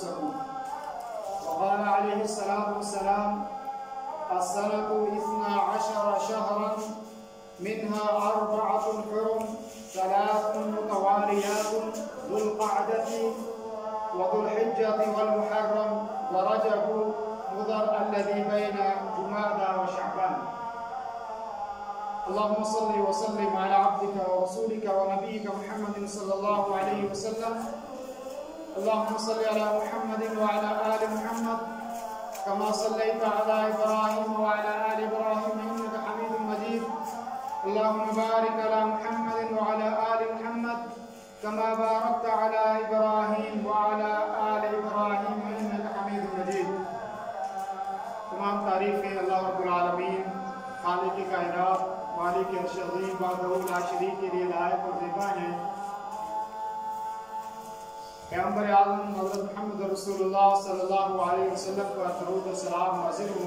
सकूं। वक़ाल अलैहिस्सलातु वस्सलाम अस्सनतु 12 शहरन मिन्हा अर्बअतुन हुरुम सलातुन मुतवालियातुन ज़ुल क़अदति व ज़ुल हिज्जति वल मुहर्रम व रजब मुदर अल्लज़ी बैन जुमादा व शअबान। अल्लाहुम्मा सल्लि व सल्लिम अला अब्दिका व रसूलिका व नबिय्यिका मुहम्मदिन सल्लल्लाहु अलैहि वसल्लम। अल्लाहुम्मा सल्लि अला मुहम्मदिन व अला आलि मुहम्मद कमा सल्लैता अला इब्राहीम व अला आलि इब्राहीम इन्नका हमीदुम मजीद। अल्लाहुम्मा बारिक अला मुहम्मदिन व अला आलि मुहम्मद कमा बारकता अला इब्राहीम व अला आलि इब्राहीम इन्नका हमीदुम मजीद। तमाम तारीफ़ें अल्लाह रब्बुल आलमीन खालिक़ कायनात मालिक अर्श अज़ीम वहदहु ला शरीक के लिए लायक और ज़िबा हैं। पैगंबर आज़म हज़रत मुहम्मद रसूलुल्लाह सल्लल्लाहु अलैहि वसल्लम पर दरूद और सलाम नाज़िल हो,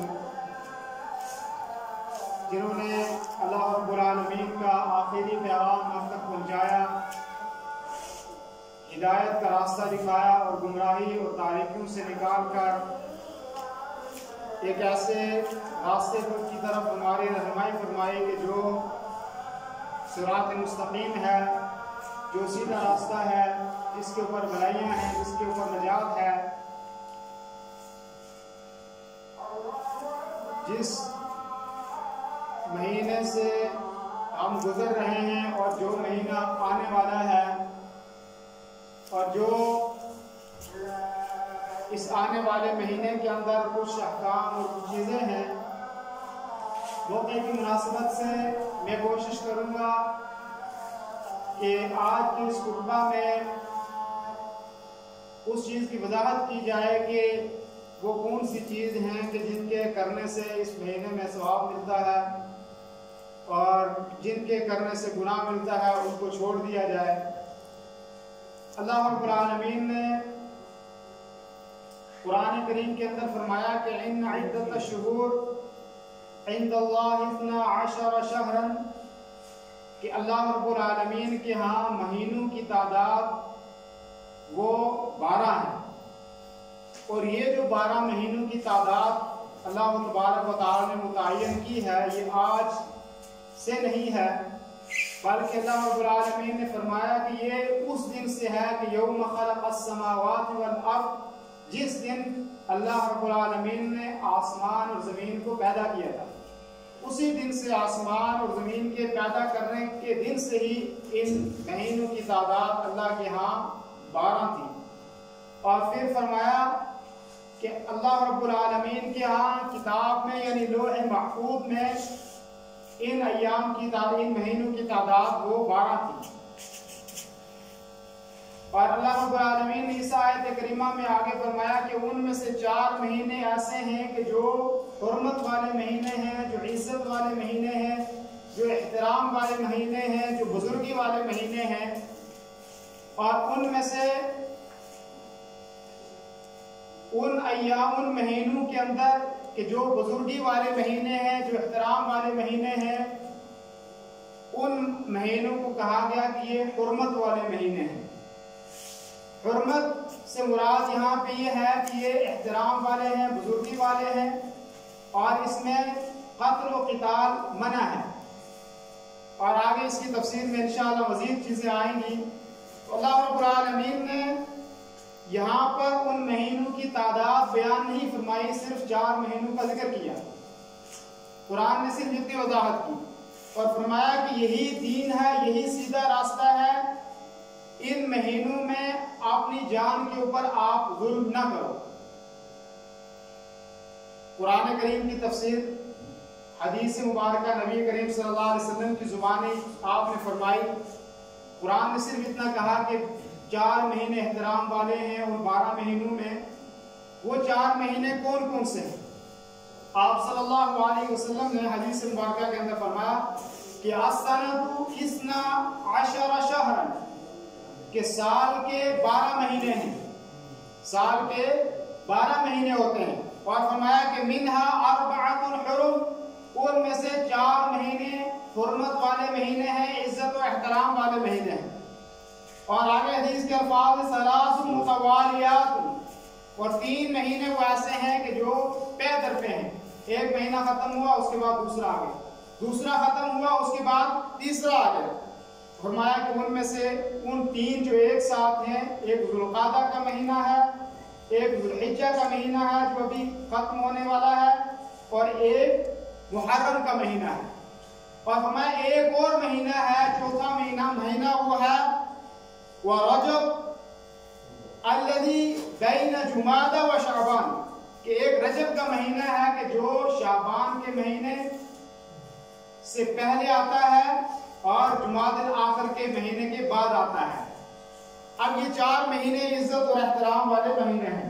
जिन्होंने अल्लाह रब्बुल आलमीन का आखिरी पैगाम हम तक पहुँचाया, हिदायत का रास्ता दिखाया और गुमराही और तारीकियों से निकाल कर एक ऐसे रास्ते की तरफ हमारी रहनुमाई फरमाई कि जो सिरात मुस्तकीम है, जो सीधा रास्ता है, जिसके ऊपर भलाइयाँ हैं, जिसके ऊपर नजात है। जिस महीने से हम गुजर रहे हैं और जो महीना आने वाला है और जो इस आने वाले महीने के अंदर कुछ अहकाम और कुछ चीज़ें हैं, मौके की मुनासिबत से मैं कोशिश करूँगा कि आज की इस खुतबा में उस चीज़ की वजाहत की जाए कि वो कौन सी चीज़ हैं कि जिनके करने से इस महीने में सवाब मिलता है और जिनके करने से गुनाह मिलता है उनको छोड़ दिया जाए। अल्लाह रब्बुल आलमीन ने कुरान करीम के अंदर फरमाया कि इन्ना इद्दत शुहूर इंदल्लाहि 12 शहरन, कि अल्लाह रब्बुल आलमीन के यहाँ महीनों की तादाद वो 12 है। और ये जो 12 महीनों की तादाद अल्लाह तबारक व तआला ने मुतय्यन की है, ये आज से नहीं है, बल्कि अल्लाह रब्बुल आलमीन ने फरमाया कि ये उस दिन से है कि यौम खलक़स समावाति वल अर्द, जिस दिन अल्लाह रब्बुल आलमीन ने आसमान और ज़मीन को पैदा किया था। उसी दिन से आसमान और ज़मीन के पैदा करने के दिन से ही इन महीनों की तादाद अल्लाह के यहाँ 12 थी। और फिर फरमाया कि अल्लाह रब्बुल आलमीन के यहाँ किताब में यानी लोहे महफूज में इन अय्याम की इन महीनों की तादाद वो 12 थी। और अल्लाह रब्बुल आलमीन ने इस आयत करीमा में आगे फरमाया कि उनमें से 4 महीने ऐसे हैं कि जो हुर्मत वाले महीने हैं, जो इज्जत वाले महीने हैं, जो एहतराम वाले महीने हैं, जो बुजुर्गी वाले महीने हैं। और उनमें से उन महीनों के अंदर कि जो बुजुर्गी वाले महीने हैं, जो एहतराम वाले महीने हैं, उन महीनों को कहा गया कि ये हुर्मत वाले महीने हैं। हुर्मत से मुराद यहाँ पे ये है कि ये एहतराम वाले हैं, बुजुर्गी वाले हैं और इसमें क़त्ल व क़िताल मना है। और आगे इसकी तफसीर में इंशाअल्लाह मज़ीद चीज़ें आएंगी। तो अल्लाह रब्बुल आलमीन ने यहाँ पर उन महीनों की तादाद बयान नहीं फरमाई, सिर्फ 4 महीनों का जिक्र किया। कुरान ने सिर्फ इतनी वजाहत की और फरमाया कि यही दीन है, यही सीधा रास्ता है। इन महीनों में अपनी जान के ऊपर आप जुल्म ना करो। कुरान करीम की तफसीर हदीस मुबारक नबी करीम सल्लल्लाहु अलैहि वसल्लम की जुबानी आपने फरमाई। कुरान ने सिर्फ इतना कहा कि 4 महीने एहतराम वाले हैं और 12 महीनों में वो 4 महीने कौन कौन से हैं। आप सल्लल्लाहु अलैहि वसल्लम ने हदीस मुबारक के अंदर फरमाया कि अस्सनतु 12 शहरन, कि साल के 12 महीने हैं, साल के 12 महीने होते हैं। और फरमाया कि मिन्हा अर्बअतुन हुरुम, उनमें से 4 महीने हुर्मत वाले महीने हैं, इज्जत और एहतराम वाले महीने हैं। और आगे हदीस के अल्फाज सलासुन मुतवालियात, और 3 महीने वो ऐसे हैं कि जो पे दर पे हैं। एक महीना खत्म हुआ उसके बाद दूसरा आ गया, दूसरा खत्म हुआ उसके बाद तीसरा आ गया। फरमाया कि उनमें से उन 3 जो एक साथ हैं, एक जुल्क़ादा का महीना है, एक जुल्हिज्जा का महीना है जो अभी खत्म होने वाला है, और एक मुहर्रम का महीना है। और फरमाया एक और महीना है, चौथा महीना वो है व रजब अल्लज़ी बैन जुमादा व शाबान, कि एक रजब का महीना है कि जो शाबान के महीने से पहले आता है और जुमादल आखिर के महीने के बाद आता है। अब ये 4 महीने इज्जत और एहतराम वाले महीने हैं।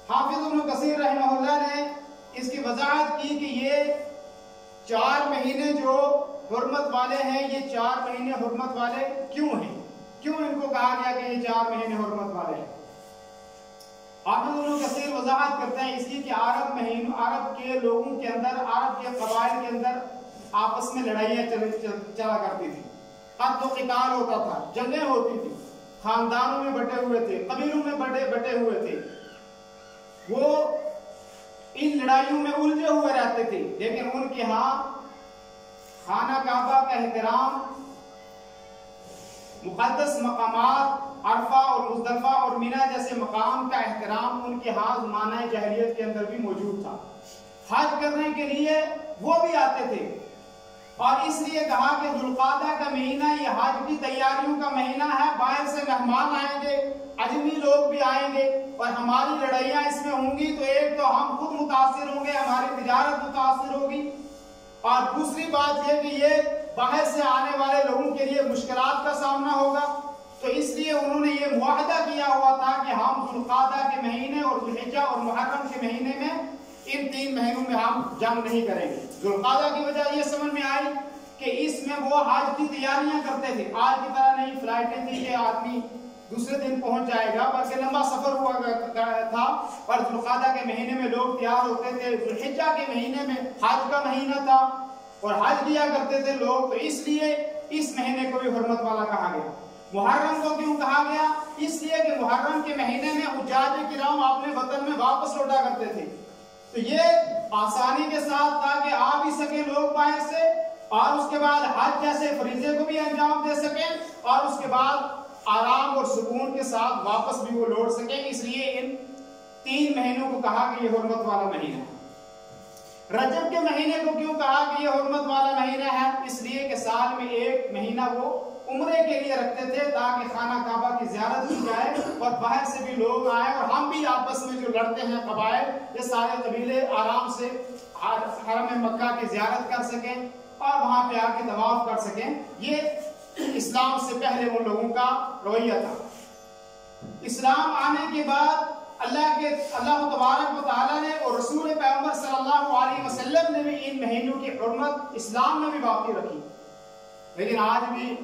हाफिज इब्न कसीर रहमहुल्लाह ने इसकी वजाहत की कि ये 4 महीने जो हुर्मत वाले हैं, ये 4 महीने हुर्मत वाले क्यों हैं, क्यों इनको कहा गया कि ये 4 महीने हुर्मत वाले हैं। हाफिज इब्न कसीर वजाहत करते हैं इसकी कि अरब के लोगों के अंदर, अरब के कबाइल के अंदर आपस में लड़ाइयाँ चला करती थी, हद व क़िताल होता था, जंगें होती थी, खानदानों में बटे हुए थे, कबीलों में बटे हुए थे। वो इन लड़ाइयों में उलझे हुए रहते थे, लेकिन उनके यहाँ खाना काबा का एहतराम, मुक़द्दस मकामात अरफा और मुज़दलिफ़ा और मिना जैसे मकाम का एहतराम उनके यहाँ ज़माना जहलियत के अंदर भी मौजूद था। हज करने के लिए वो भी आते थे, और इसलिए कहा कि जुल्क़ादा का महीना ये हज की तैयारियों का महीना है। बाहर से मेहमान आएंगे, अजमी लोग भी आएंगे, और हमारी लड़ाइयाँ इसमें होंगी, तो एक तो हम खुद मुतासिर होंगे, हमारी तिजारत मुतासिर होगी, और दूसरी बात यह कि ये बाहर से आने वाले लोगों के लिए मुश्किलात का सामना होगा। तो इसलिए उन्होंने ये मुआहदा किया हुआ था कि हम जुल्क़ादा के महीने और जुल्हिज्जा और मुहर्रम के महीने में, इन 3 महीनों में हम जंग नहीं करेंगे। जुल्क़ादा की वजह ये समझ में आई कि इसमें वो हज की तैयारियां करते थे। आज की तरह नहीं फ्लाइटें थी कि आदमी दूसरे दिन पहुंच जाएगा, बल्कि लंबा सफर हुआ था, और जुल्क़ादा के महीने में लोग तैयार होते थे। जुल्हिज्जा के महीने में हज का महीना था और हज किया करते थे लोग, तो इसलिए इस महीने को भी हुर्मत वाला कहा गया। मुहर्रम को क्यों कहा गया? इसलिए कि मुहर्रम के महीने में हुज्जाज किराम अपने वतन में वापस लौटा करते थे, तो ये आसानी के साथ था कि आ भी सके लोग बाहर से, और उसके बाद हज जैसे फरीजे को भी अंजाम दे सके, और उसके बाद आराम और सुकून के साथ वापस भी वो लौट सके। इसलिए इन 3 महीनों को कहा कि ये हुर्मत वाला महीना है। रजब के महीने को क्यों कहा कि ये हुर्मत वाला महीना है? इसलिए कि साल में 1 महीना वो उम्रे के लिए रखते थे, ताकि खाना काबा की ज़ियारत की जाए और बाहर से भी लोग आए, और हम भी आपस में जो लड़ते हैं कबाइल, ये सारे कबीले आराम से हरम मक्का की ज़ियारत कर सकें और वहाँ पे आके तवाफ कर सकें। ये इस्लाम से पहले उन लोगों का रवैया था। इस्लाम आने के बाद अल्लाह तबारक व तआला ने और रसूल पैगंबर सल्लल्लाहु अलैहि वसल्लम ने भी इन महीनों की हुर्मत इस्लाम में भी बाकी रखी। लेकिन आज भी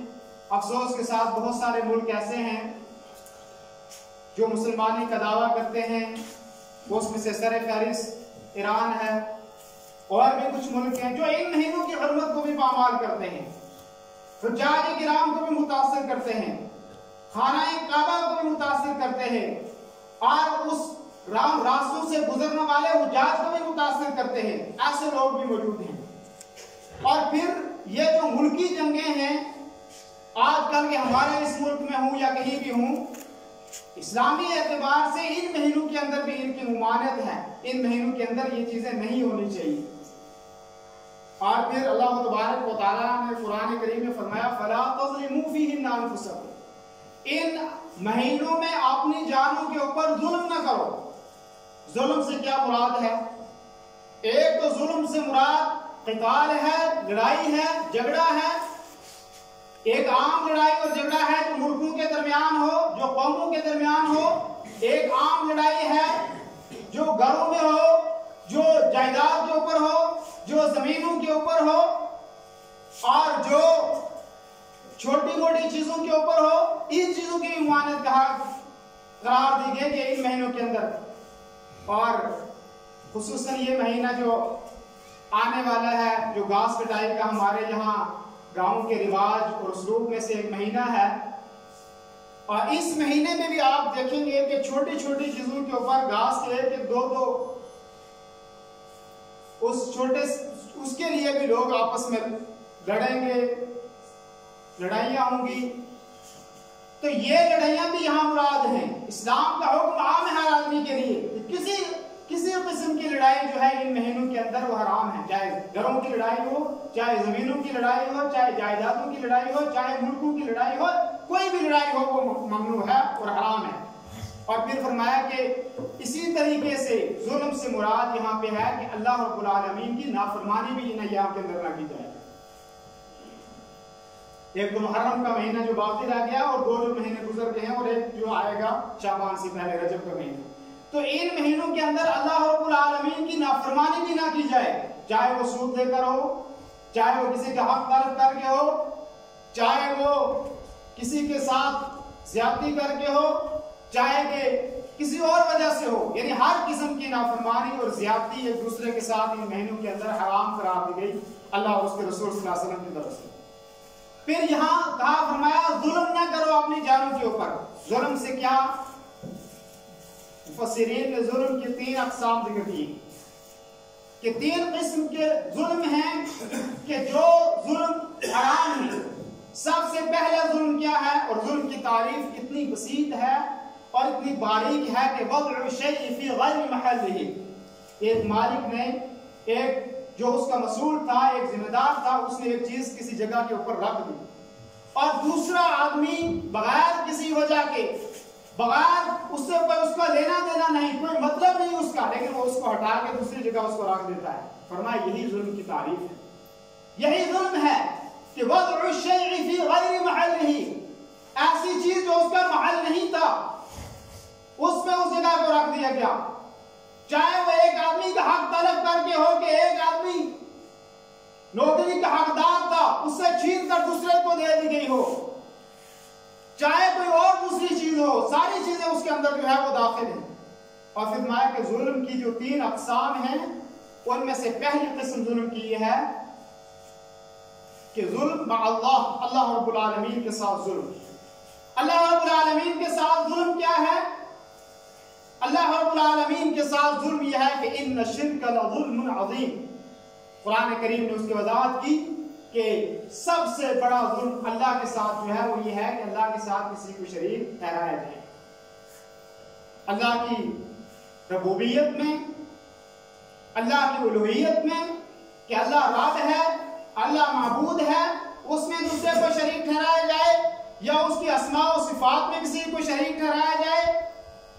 अफसोस के साथ बहुत सारे मुल्क ऐसे हैं जो मुसलमानी का दावा करते हैं, वो उसमें से सर फहरिस्त ईरान है, और भी कुछ मुल्क हैं जो इन महीनों की हुर्मत को भी पामाल करते हैं, हुज्जाज किराम को भी मुतासिर करते हैं, खाना काबा को भी मुतासिर करते हैं, और उस रास्तों से गुजरने वाले हुज्जाज को भी मुतासिर करते हैं। ऐसे लोग भी मौजूद हैं। और फिर ये जो मुल्की जंगें हैं आजकल के, हमारे इस मुल्क में हूं या कहीं भी हूं, इस्लामी एतबार से इन महीनों के अंदर भी इनकी मुमानत है। इन महीनों के अंदर ये चीजें नहीं होनी चाहिए। और फिर अल्लाह तबारक व तआला ने कुरान करीम में फरमाया, फला तज़लिमू फीहिन्ना अनफुसकुम, इन महीनों में अपनी जानों के ऊपर जुल्म न करो। जुल्म से क्या मुराद है? एक तो जुल्म से मुराद क़िताल है, लड़ाई है, झगड़ा है। एक आम लड़ाई और झगड़ा है जो मुल्कों के दरमियान हो, जो कौमों के दरमियान हो। एक आम लड़ाई है जो घरों में हो, जो जायदाद के ऊपर हो, जो जमीनों के ऊपर हो, और जो छोटी मोटी चीजों के ऊपर हो। इन चीजों की मुमानत करार दी गई कि इन महीनों के अंदर। और खुसूसन ये महीना जो आने वाला है, जो घास कटाई का हमारे यहाँ गांव के रिवाज और उसलूब में से एक महीना है, और इस महीने में भी आप देखेंगे कि छोटी छोटी चीजों के ऊपर घास के कि दो उसके लिए भी लोग आपस में लड़ेंगे, लड़ाइयां होंगी। तो ये लड़ाइयां भी यहां मुराद हैं। इस्लाम का हुक्म आम है हर आदमी के लिए। किसी किस्म की लड़ाई जो है इन महीनों के अंदर वो हराम है, चाहे घरों की लड़ाई हो, चाहे जमीनों की लड़ाई हो, चाहे जायदादों की लड़ाई हो, चाहे मुल्कों की लड़ाई हो, कोई भी लड़ाई हो वो ममनू है और हराम है। और फिर फरमाया कि इसी तरीके से जुल्म से मुराद यहाँ पे है कि अल्लाह रब्बुल आलमीन की नाफरमानी भी इन अय्याम के अंदर ना की जाए। एक तो मुहर्रम का महीना जो बाकी रह गया और दो जो महीने गुजर गए हैं और एक जो आएगा शाबान से पहले रजब का महीना। तो इन महीनों के अंदर अल्लाह रब्बुल आलमीन की नाफरमानी भी ना की जाए, चाहे वो सूद देकर हो, चाहे वो किसी का हक तलब करके हो, चाहे वो किसी के साथ ज्यादती करके हो, चाहे कि किसी और वजह से हो। यानी हर किस्म की नाफरमानी और ज्यादती एक दूसरे के साथ इन महीनों के अंदर हराम करार दी गई अल्लाह और उसके रसूल सल्लल्लाहु अलैहि वसल्लम की तरफ से। फिर यहाँ कहा फरमाया जुल्म ना करो अपनी जानों के ऊपर। जुल्म से क्या, मुफस्सिरीन ने जुल्म की 3 अक़साम जिक्र की कि 3 किस्म के जुल्म हैं कि जो जुल्म हराम है। सबसे पहला जुल्म क्या है, और जुल्म की तारीफ इतनी बसीत है और इतनी बारीक है कि वज़अ शैइ फी गैरि महल्लिही। एक मालिक ने, एक जो उसका मसूल था, एक जिम्मेदार था, उसने एक चीज किसी जगह के ऊपर रख दी और दूसरा आदमी बगैर किसी वजह के, बगैर उससे उसका लेना देना नहीं, कोई मतलब नहीं उसका, लेकिन वो उसको हटा के दूसरी जगह उसको रख देता है। फरमाया यही जुल्म की तारीफ है, यही जुल्म है कि वज़अ शैइ फी गैरि महल्लिही। ऐसी चीज जो उसका महल नहीं था उसमें उस जगह को रख दिया गया। चाहे वो एक आदमी का हक तलब करके हो कि एक आदमी नौकरी का हकदार था, उससे छीन कर दूसरे को दे दी गई हो, चाहे कोई और दूसरी चीज हो, सारी चीजें उसके अंदर जो है वो दाखिल है। और फिर माया के जुल्म की जो 3 अक़साम हैं उनमें से पहली किस्म जुल्म की यह है कि जुल्म अल्लाह, अल्लाह रब्बुल आलमीन के साथ जुल्म। अल्लाह रब्बुल आलमीन के साथ जुल्म क्या है? अल्लाह रब्बुल आलमीन के साथ जुल्म यह है कि इन्न शिर्क लज़ुल्मुन अज़ीम। कुरान करीम ने उसकी वज़ाहत की कि सबसे बड़ा जुल्म अल्लाह के साथ जो है वो ये है कि अल्लाह के साथ किसी को शरीक ठहराया जाए। अल्लाह की रबूबियत में, अल्लाह की उलूहियत में कि अल्लाह रब है, अल्लाह माबूद है, उसमें दूसरे को शरीक ठहराया जाए, या उसकी अस्मा और सिफात में किसी को शरीक ठहराया जाए।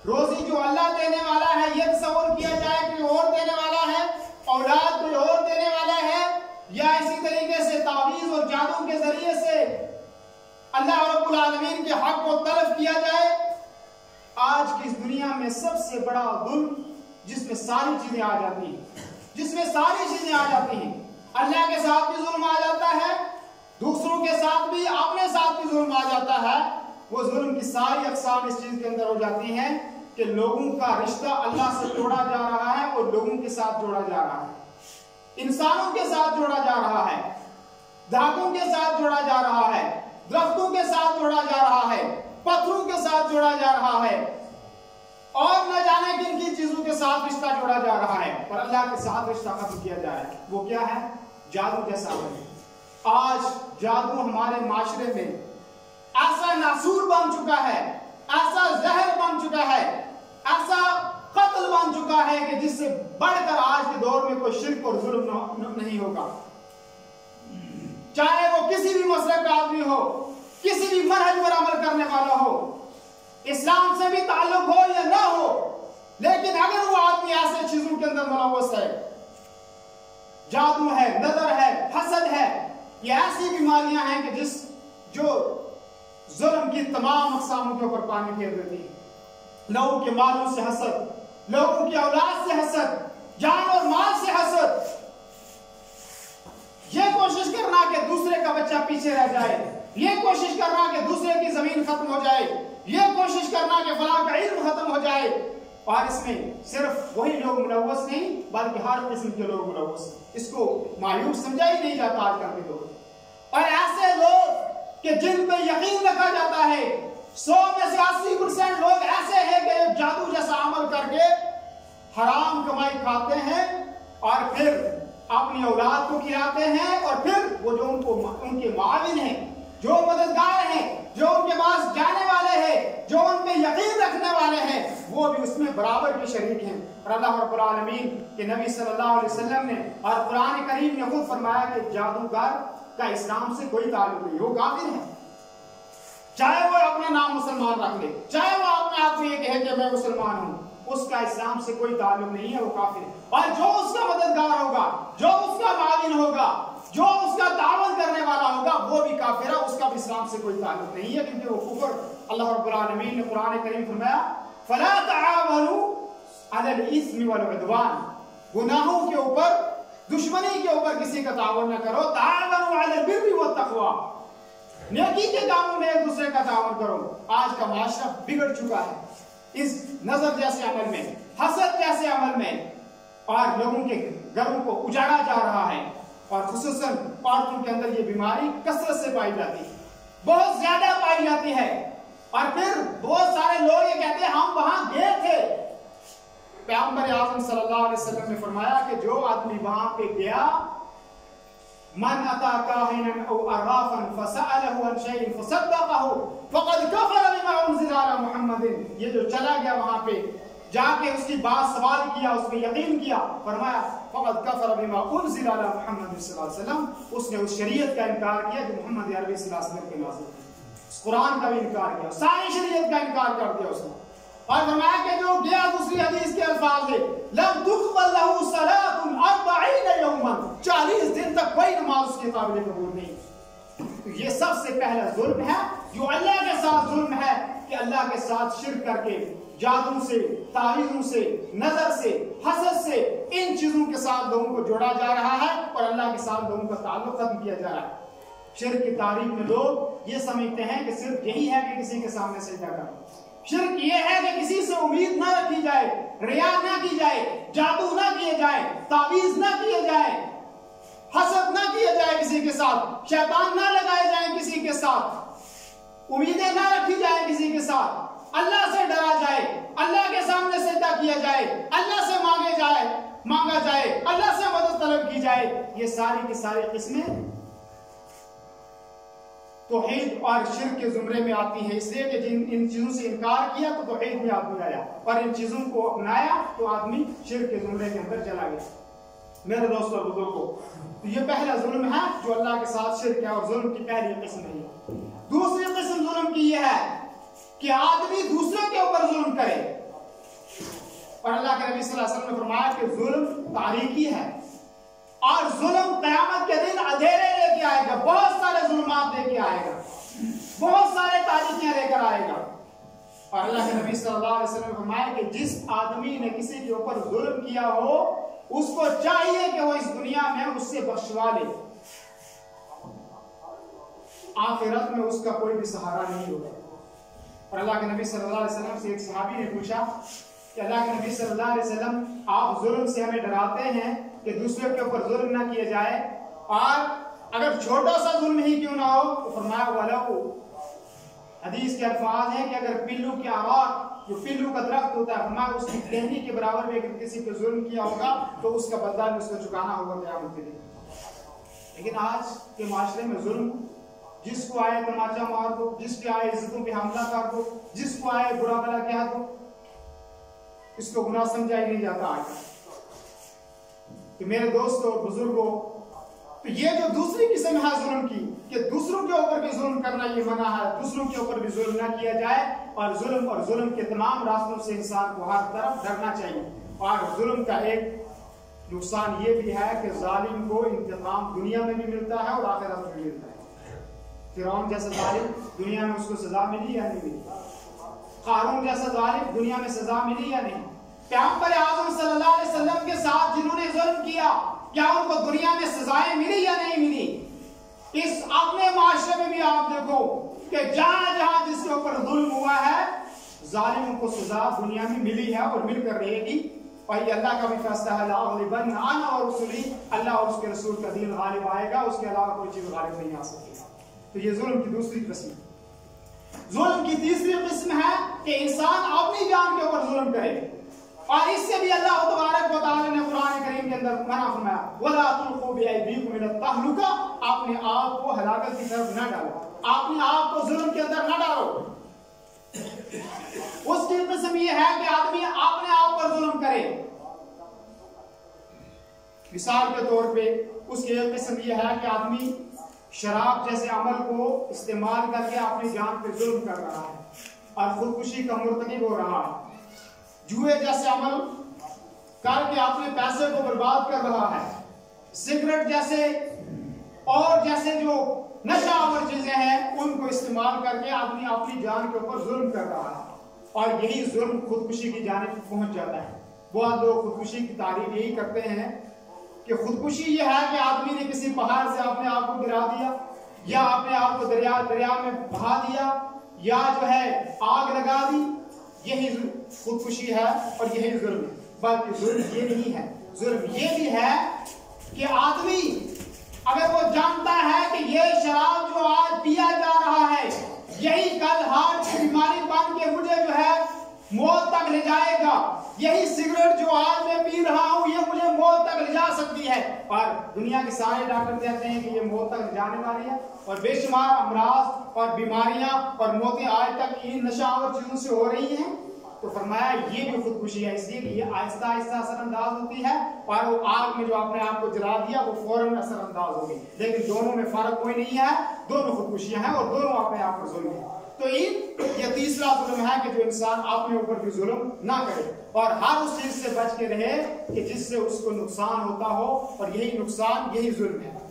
रोजी जो अल्लाह देने वाला है यह तस्वर किया जाए कि और देने वाला है, औलाद कोई और देने वाला है, या इसी तरीके से तावीज़ और जादू के जरिए से अल्लाह रब्बुल आलमीन के हक को तलब किया जाए। आज की इस दुनिया में सबसे बड़ा जुल्म जिसमें सारी चीजें आ जाती हैं, जिसमें सारी चीजें आ जाती हैं, अल्लाह के साथ भी जुल्म आ जाता है, दूसरों के साथ भी, अपने साथ भी जुल्म आ जाता है। वो जुल्म की सारी अक़साम इस चीज के अंदर हो जाती हैं कि लोगों का रिश्ता अल्लाह से जोड़ा जा रहा है और लोगों के साथ जोड़ा जा रहा है, इंसानों के साथ जोड़ा जा रहा है, धातुओं के साथ जोड़ा जा रहा है, दरख्तों के साथ जोड़ा जा रहा है, पत्थरों के साथ जोड़ा जा रहा है, और न जाने किन किन चीजों के साथ रिश्ता जोड़ा जा रहा है, पर अल्लाह के साथ रिश्ता खत्म किया जा रहा है। वो क्या है? जादू जैसा है। आज जादू हमारे माशरे में ऐसा नासूर बन चुका है, ऐसा जहर बन चुका है, ऐसा कत्ल बन चुका है कि जिससे बढ़कर आज के दौर में कोई शिर्क और जुल्म नहीं होगा। चाहे वो किसी भी मसलक का आदमी हो, किसी भी मनहज पर अमल करने वाला हो, इस्लाम से भी ताल्लुक हो या ना हो, लेकिन अगर वो आदमी ऐसे चीजों के अंदर मुलव्वस है, जादू है, नजर है, हसद है, ये ऐसी बीमारियां हैं कि जो जुल्म की तमाम अक़सामों के ऊपर पानी फेर देती है। लोगों के मालों से हसद, लोगों की औलाद से हसद, जान और माल से हसद, ये कोशिश करना कि दूसरे का बच्चा पीछे रह जाए, ये कोशिश करना कि दूसरे की जमीन खत्म हो जाए, ये कोशिश करना कि फलां का इल्म खत्म हो जाए। और इसमें सिर्फ वही लोग मुलव्वस नहीं बल्कि हर किस्म के लोग मुलव्वस। इसको मायूस समझा ही नहीं जाता आजकल के लोग। और ऐसे लोग कि जिन पे यकीन रखा जाता है 100 में जादू जैसा अमल करके हराम कमाई खाते हैं और फिर अपनी औलाद को खिलाते हैं, और फिर वो जो उनके माविन हैं, जो मददगार हैं, जो उनके पास जाने वाले हैं, जो उन पे यकीन रखने वाले हैं, वो भी उसमें बराबर के शरीक हैं। और अल्लाह रब्बुल आलमीन के नबी सल्लल्लाहु अलैहि वसल्लम ने और कुरान करीम ने खुद फरमाया कि जादूगर का इस्लाम से कोई ताल्लुक नहीं, वो काफिर है। चाहे वो अपना नाम मुसलमान रख ले, चाहे वो अपने आप को ये कहे कि मैं मुसलमान हूं, उसका इस्लाम से कोई ताल्लुक नहीं है, वो काफिर है। और जो उसका मददगार होगा, जो उसका माविन होगा, जो उसका तावन करने वाला होगा, वो भी काफिर है, उसका भी इस्लाम से कोई ताल्लुक नहीं है, क्योंकि वो कुफर। अल्लाह रब्बुल आलमीन ने कुरान करीम फरमाया फला तआवनु अलल इस्मि वल उद्वान, गुनाहों के ऊपर, दुश्मनी के ऊपर किसी का तावन न करो, तावनु अलल बिर्रि वत तक़वा, नेकी के कामों में एक दूसरे का तावन करो। आज का माशरा बिगड़ चुका है इस नजर जैसे अमल में, हसद जैसे अमल में, और लोगों के घरों को उजाड़ा जा रहा है, और खुसूसन औरतों के अंदर ये बीमारी कसरत से पाई जाती है, बहुत ज्यादा पाई जाती है। और फिर बहुत सारे लोग ये कहते हैं हम वहां गए थे। पैगंबर आज़म सल्लल्लाहु अलैहि वसल्लम ने फरमाया कि जो आदमी वहां पे गया, मन अता काहिनन औ अराफन फसअलहु अन शैइन फसद्दक़हु फक़द कफ़र बिमा उनज़िला अला मुहम्मदिन, ये जो चला गया वहां पे, जाके उसकी बात सवाल किया, उसमें यकीन किया, फरमाया फक़द कफ़र बिमा उनज़िला अला मुहम्मद सल्लल्लाहु अलैहि वसल्लम, उसने उस शरीयत का इनकार किया जो मोहम्मद अरबी सल्लल्लाहु अलैहि वसल्लम के नाज़िल थी। कुरान का भी इनकार किया, सारी शरीयत का इनकार कर दिया उसने। और फरमाया कि जो गया, दूसरी हदीस के अल्फाज है लम तुक़बल लहु सलातुन 40 यौमन, 40 दिन तक कोई नमाज उसके काबिल कबूल नहीं। तो ये सबसे पहला जुल्म है जो अल्लाह के साथ जुल्म है, कि अल्लाह के साथ शिर्क करके, जादू से, तावीज़ों से, नजर से, हसद से, इन चीजों के साथ लोगों को जोड़ा जा रहा है और अल्लाह के साथ लोगों का ताल्लुक खत्म किया जा रहा है। शिर्क की तारीफ में लोग ये समझते हैं कि सिर्फ यही है कि किसी के सामने सजदा करो। शिर्क ये है कि किसी से उम्मीद ना रखी जाए, रिया ना की जाए, जादू ना किए जाए, तावीज ना किए जाए, हसद ना किया जाए किसी के साथ, शैतान ना लगाए जाए किसी के साथ, उम्मीदें ना रखी जाए किसी के साथ, अल्लाह से डरा जाए, अल्लाह के सामने सजदा किया जाए, अल्लाह से मांगा जाए, अल्लाह से मदद तलब की जाए। ये सारी की सारी किस्में तौहीद और शिर्क के जुमरे में आती है, इसलिए कि जिन इन चीजों से इनकार किया तो तौहीद में आदमी आया, और इन चीजों को अपनाया तो आदमी शिर्क के जुमरे के अंदर चला गया। मेरे दोस्तों बुजुर्गों, तो ये पहला जुल्म है जो अल्लाह के साथ शिर्क है, और जुल्म की पहली किस्म है। दूसरी किस्म जुल्म की यह है कि आदमी दूसरे के ऊपर जुल्म करे, और अल्लाह के नबी सल्लल्लाहु अलैहि वसल्लम ने फरमाया कि जुल्म तारीकी है, और जुल्म क़यामत के दिन अंधेरे लेके आएगा, बहुत सारे जुल्मात लेके आएगा, बहुत सारे तारीकियां लेकर आएगा। और अल्लाह के नबी सल्लल्लाहु अलैहि वसल्लम ने फरमाया कि जिस आदमी ने किसी के ऊपर जुल्म किया हो, उसको चाहिए कि वो इस दुनिया में उससे बख्शवा ले, आखिरत में उसका कोई भी सहारा नहीं होगा। और अल्लाह के नबी सल्लल्लाहु अलैहि वसल्लम से एक सहाबी ने पूछा कि अल्लाह के नबी सल्लल्लाहु अलैहि वसल्लम, आप जुल्म से हमें डराते हैं कि दूसरे के ऊपर जुल्म ना किया जाए, और अगर छोटा सा जुल्म ही क्यों ना हो, तो फरमाया वलहु, हदीस के अल्फाज हैं कि अगर पिल्लू के आवाज, जो पिल्लू का दरख्त होता है, फरमाया उसकी टहनी के बराबर में अगर किसी पे जुल्म किया होगा तो उसका बदला भी उसको चुकाना होगा क़यामत के दिन। लेकिन आज के माशरे में जुल्म, जिसको आए तमाचा मार दो, जिसके आए इज्जतों पे हमला कर दो, जिसको आए बुरा भला कह दो, इसको गुनाह समझा ही नहीं जाता आज। तो मेरे दोस्तों और बुजुर्गों, तो ये जो दूसरी किस्म है जुल्म की, कि दूसरों के ऊपर भी जुल्म करना ये मना है, दूसरों के ऊपर भी जुल्म ना किया जाए, और जुल्म के तमाम रास्तों से इंसान को हर तरफ डरना चाहिए। और जुल्म का एक नुकसान ये भी है कि जालिम को इंतकाम दुनिया में भी मिलता है और आखिरत में भी मिलता है। फिरौन जैसा जालिम, दुनिया में उसको सजा मिली या नहीं मिली? कारून जैसा जालिम, दुनिया में सजा मिली या नहीं? पैगंबर आज़म सल्लल्लाहु अलैहि वसल्लम के साथ जिन्होंने जुल्म किया, क्या उनको दुनिया में सजाएं मिली या नहीं मिली? इस अपने माशरे में भी आप देखो कि जहां जहां जिसके ऊपर जुल्म हुआ है, जालिमों को सजा दुनिया में मिली है और मिलकर रहेगी। और ये अल्लाह का भी फैसला है, अना और रसूली, अल्लाह और उसके रसूल का दीन गालिब आएगा, उसके अलावा कोई चीज गालिब नहीं आ सकती। तो ये जुल्म की दूसरी किस्म। जुल्म की तीसरी किस्म है कि इंसान अपनी जान के ऊपर जुल्म करे, और इससे भी अल्लाह तबारक व तआला ने कुरान करीम के अंदर मना फरमाया, वला तुल्कू बिअयदीकुम इला तहलुका, अपने आप को हलाकत की तरफ न डालो, अपने आप को जुल्म के अंदर न डालो। उसकी किस्म यह है कि आदमी अपने आप पर जुल्म करे। मिसाल के तौर पे उसकी एक किस्म यह है कि आदमी शराब जैसे अमल को इस्तेमाल करके अपनी जान पर जुल्म कर रहा है और खुदकुशी का मुर्तकिब हो रहा है, जुए जैसे अमल करके अपने पैसे को बर्बाद कर रहा है, सिगरेट जैसे और जैसे जो नशावर चीजें हैं उनको इस्तेमाल करके आदमी अपनी जान के ऊपर जुल्म कर रहा है, और यही जुल्म खुदकुशी की जानिब पहुंच जाता है। बहुत लोग खुदकुशी की तारीफ यही करते हैं कि खुदकुशी ये है कि आदमी ने किसी पहाड़ से अपने आप को गिरा दिया, या अपने आप को दरिया में बहा दिया, या जो है आग लगा दी, यही खुदकुशी है और यही जुल्म है। बल्कि जुल्म ये नहीं है, जुल्म ये भी है कि आदमी अगर वो जानता है कि ये शराब जो आज पिया जा रहा है यही कल हार्ट की बीमारी बन के मुझे जो है मौत तक ले जाएगा, यही सिगरेट जो आज मैं पी रहा हूं ये मुझे मौत तक ले जा सकती है, और दुनिया के सारे डॉक्टर कहते हैं कि ये मौत तक ले जाने वाली है, और बेशुमार अमराज और बीमारियां और मौतें आज तक इन नशावर चीजों से हो रही हैं। तो फरमाया ये भी खुदकुशी है, इसलिए कि ये आहिस्ता आहिस्ता असरअंदाज होती है, और वो आग में जो आपने आप को जला दिया वो फौरन असरअंदाज हो गई, लेकिन दोनों में फर्क कोई नहीं है, दोनों खुदकुशियां हैं और दोनों अपने आप पर जुल्म है। तो ये तीसरा जुल्म है कि जो इंसान अपने ऊपर भी जुल्म ना करे और हर उस चीज से बच के रहे कि जिससे उसको नुकसान होता हो, और यही नुकसान यही जुल्म है।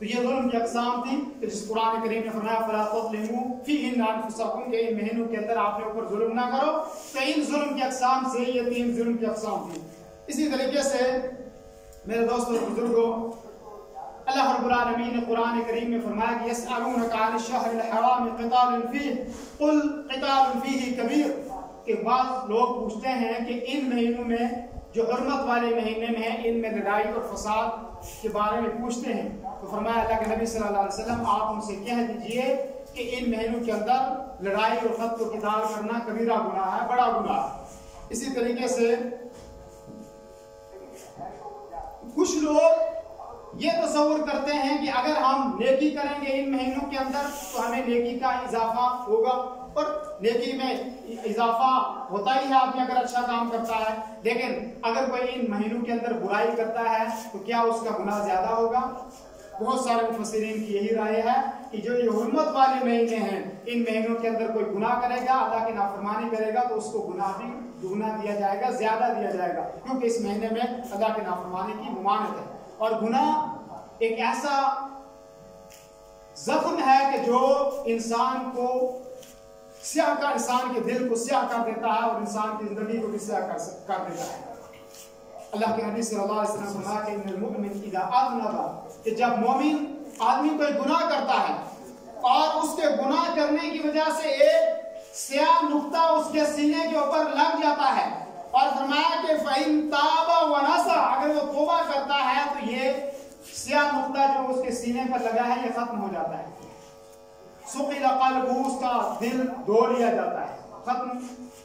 तो ये जुल्म की अक़साम थी कि जिस कुरान करीम ने फरमाया फला तज़लिमू फ़ीहिन्ना अनफुसकुम, के इन महीनों के अंदर आपने ऊपर जुल्म ना करो। तो इन जुल्म की अक़साम से ये 3 जुल्म की अक़साम थी। इसी तरीके से मेरे दोस्तों और बुजुर्गों, अल्लाह रब्बुल आलमीन ने कुरान करीम में फरमाया कि यसअलूनका अनिश शहरिल हराम क़ितालिन फ़ीहि क़ुल क़ितालुन फ़ीहि कबीर, के बाद लोग पूछते हैं कि इन महीनों में जो हुर्मत वाले महीने में है इनमें लड़ाई और फसाद के बारे में पूछते हैं। तो फरमाया अल्लाह के नबी सल्लल्लाहु अलैहि वसल्लम आप उनसे कह दीजिए कि इन महीनों के अंदर लड़ाई और क़त्ल व क़िताल करना कबीरा गुनाह है, बड़ा गुनाह है। इसी तरीके से कुछ लोग ये तसव्वुर करते हैं कि अगर हम नेकी करेंगे इन महीनों के अंदर तो हमें नेकी का इजाफा होगा, और नेकी में इजाफा होता ही है आदमी अगर अच्छा काम करता है, लेकिन अगर कोई इन महीनों के अंदर बुराई करता है तो क्या उसका गुनाह ज्यादा होगा? बहुत सारे मुफस्सिरीन की यही राय है कि जो ये हुर्मत वाले महीने हैं इन महीनों के अंदर कोई गुनाह करेगा, अल्लाह की नाफरमानी करेगा तो उसको गुनाह भी दुगना दिया जाएगा, ज्यादा दिया जाएगा, क्योंकि इस महीने में अल्लाह की नाफरमानी की ममानत है। और गुनाह एक ऐसा जख्म है कि जो इंसान को स्याह का, इंसान के दिल को स्याह कर देता है और इंसान की जिंदगी को भी स्याह कर देता है। अल्लाह के नबी सल्लल्लाहु अलैहि वसल्लम ने फरमाया कि इन्नल मुमिन इज़ा अज़नबा, कि जब मोमिन आदमी कोई गुनाह करता है और उसके गुनाह करने की वजह से एक स्याह नुक्ता उसके सीने के ऊपर लग जाता है, और फरमाया कि फ़इन ताबा व नसा, अगर वो तौबा करता है तो ये स्याह नुक्ता जो उसके सीने पर लगा है ये खत्म हो जाता है। सुक़िला क़ल्बुहु, उसका दिल धो लिया जाता है, खत्म,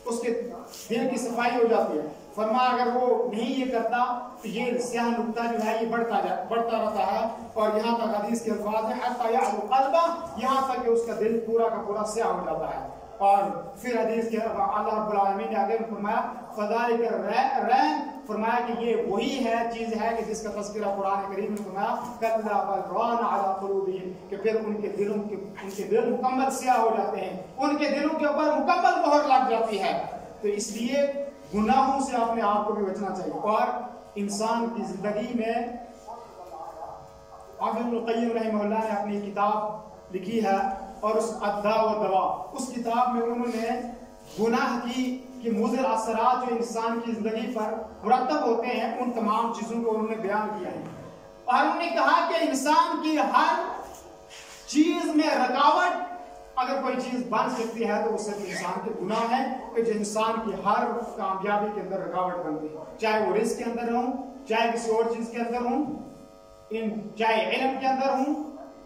उसके दिल की सफाई हो जाती है। फरमाया अगर वो नहीं ये करता तो ये स्याह नुक्ता जो है ये बढ़ता रहता है, और यहाँ तक हदीस के अल्फाज है हत्ता यअलु क़ल्बा, यहाँ तक कि उसका दिल पूरा का पूरा स्याह हो जाता है। और फिर हदीस के अल्लाह रब्बुल आलमीन ने आगे फरमाया फ़ज़ालिका रैन, फरमाया कि ये वही है चीज है कि जिसका तज़किरा कुरान करीम में फरमाया कल्ला बल रान अला क़ुलूबिहिम, कि फिर उनके दिल मुकम्मल स्याह हो जाते हैं, उनके दिलों के ऊपर मुकम्मल मोहर लग जाती है। तो इसलिए गुनाहों से अपने आप को भी बचना चाहिए। और इंसान की जिंदगी में इब्नुल क़य्यिम रहमहुल्लाह ने अपनी किताब लिखी है, और उस अद्दा व दवा, उस किताब में उन्होंने गुनाह की मुज़र असरात जो इंसान की जिंदगी पर मुरतब होते हैं उन तमाम चीजों को उन्होंने बयान किया है। और उन्होंने कहा कि इंसान की हर चीज में रुकावट, अगर कोई चीज बन सकती है तो उससे इंसान के गुनाह है, कि जो इंसान की हर कामयाबी के अंदर रुकावट बनती है, चाहे वो रिस्क के अंदर हो, चाहे किसी और चीज के अंदर हो, चाहे इल्म के अंदर हो,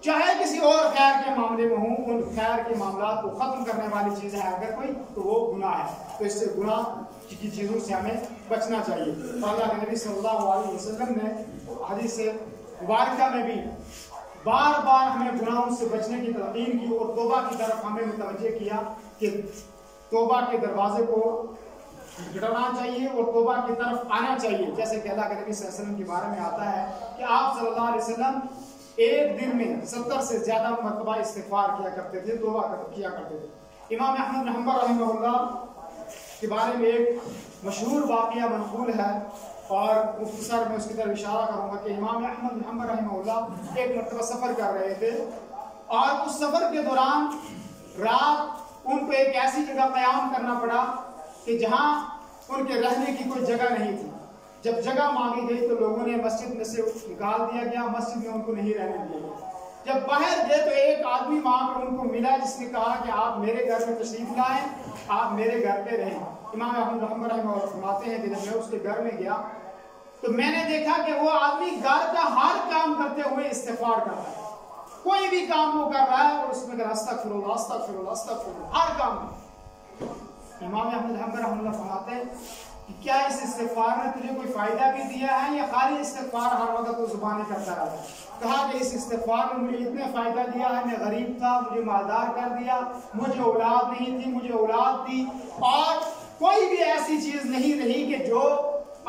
चाहे किसी और खैर के मामले में हो, उन खैर के मामला को खत्म करने वाली चीज है अगर कोई, तो वो गुनाह है। तो इससे गुनाह की चीजों से हमें बचना चाहिए। तो अल्लाह के नबी सल्लल्लाहु अलैहि वसल्लम ने हदीस मुबारका में भी बार बार हमें गुनाहों से बचने की तलकीन की और तौबा की तरफ हमें मुतवज्जे किया कि तौबा के दरवाजे को खटखटाना चाहिए और तौबा की तरफ आना चाहिए। जैसे कि अल्लाह के नबी सल्लल्लाहु अलैहि वसल्लम के बारे में आता है कि आप सल्लल्लाहु अलैहि वसल्लम एक दिन में 70 से ज्यादा मरतबा इस्तिगफार किया करते थे, तौबा किया करते थे। इमाम अहमद बिन हंबल रहमहुल्लाह के बारे में एक मशहूर वाक़या मनक़ूल है और मुख्तसर में उसकी तरफ इशारा करूंगा कि इमाम अहमद बिन हंबल रहमहुल्लाह एक मरतबा सफ़र कर रहे थे और उस सफ़र के दौरान रात उनको एक ऐसी जगह क़याम करना पड़ा कि जहाँ उनके रहने की कोई जगह नहीं थी। जब जगह मांगी गई तो लोगों ने मस्जिद में से निकाल दिया गया, मस्जिद में उनको नहीं रहने दिया गया। जब बाहर गए तो एक आदमी वहां पर उनको मिला जिसने कहा कि आप मेरे घर में तशरीफ लाएं, आप मेरे घर पे रहें। इमाम अहमद रहमतुल्लाह फरमाते हैं कि जब मैं उसके घर में गया तो मैंने देखा कि वो आदमी घर का हर काम करते हुए इस्तिगफार करता है। कोई भी काम वो कर रहा है और उसमें अस्तगफिरुल्लाह अस्तगफिरुल्लाह अस्तगफिरुल्लाह हर काम। इमाम अहमद रहमतुल्लाह फरमाते हैं कि क्या इस इस्तिगफार ने तुझे कोई फायदा भी दिया है या खाली इस्तिगफार हर वक्त तो जुबानी करता रहता है? कहा कि इस इस्तिगफार ने मुझे इतने फायदा दिया है, मैं गरीब था, मुझे मालदार कर दिया, मुझे औलाद नहीं थी, मुझे औलाद दी, और कोई भी ऐसी चीज नहीं रही कि जो